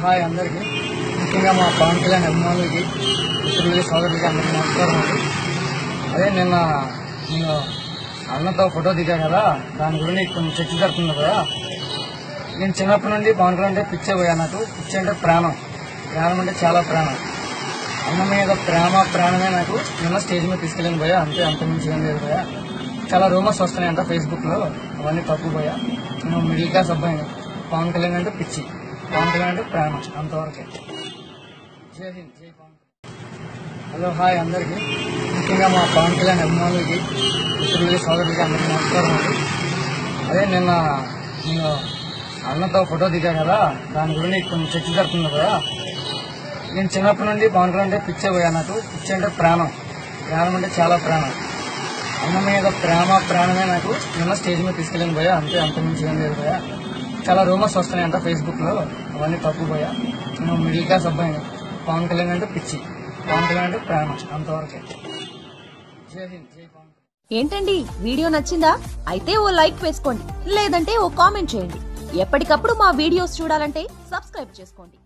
Hi అందరికీ, ముఖ్యంగా మా పవన్ కళ్యాణ్ అభిమానులకి, మిత్రులకి, సోదరులకి అందరికీ నమస్కారం అండి. అదే నేను అన్నతో ఫోటో దిగా కదా, దాని గురించి కొంచెం చర్చ జరుగుతుంది కదా. నేను చిన్నప్పటి నుండి పవన్ కళ్యాణ్ అంటే పిచ్చే పోయా. నాకు పిచ్చి అంటే ప్రాణం అంటే చాలా ప్రాణం. అన్న మీద ప్రాణమే నాకు నిన్న స్టేజ్ మీద తీసుకెళ్ళిన పోయా. అంత మించి ఏం లేదు పోయా. చాలా రూమర్స్ వస్తున్నాయి అంట ఫేస్బుక్లో, అవన్నీ తప్పు పోయా. నేను మిడిల్ క్లాస్ అబ్బాయిని. పవన్ కళ్యాణ్ అంటే పిచ్చి, పవన్ కళ్యాణ్ అంటే ప్రాణం, అంతవరకే. జై హింద్, జై పవన్. హలో, హాయ్ అందరికీ, ముఖ్యంగా మా పవన్ కళ్యాణ్ అభిమానులకి, మిత్రులకి, సోదరులకి అందరికీ నమస్కారం అండి. అదే నేను అన్నతో ఫోటో దిగా కదా, దాని గురించి కొంచెం చర్చ జరుగుతుంది కదా. నేను చిన్నప్పటి నుండి పవన్ కళ్యాణ్ అంటే పిచ్చే పోయా. నాకు పిచ్చి అంటే ప్రాణం అంటే చాలా ప్రాణం. అన్న మీద ప్రాణమే నాకు నిన్న స్టేజ్ మీద తీసుకెళ్ళిన పోయా. అంత మించి ఏం లేదు పోయా. చాలా రూమర్స్ వస్తున్నాయి అంట ఫేస్బుక్లో, అవన్నీ తప్పు పోయా. నేను మిడిల్ క్లాస్ అబ్బాయిని. పవన్ కళ్యాణ్ అంటే పిచ్చి, పవన్ కళ్యాణ్ అంటే ప్రాణం, అంతవరకే. జై హింద్, జై పవన్. ఏంటండి, వీడియో నచ్చిందా? అయితే ఓ లైక్ వేసుకోండి, లేదంటే ఓ కామెంట్ చేయండి. ఎప్పటికప్పుడు మా వీడియోస్ చూడాలంటే సబ్స్క్రైబ్ చేసుకోండి.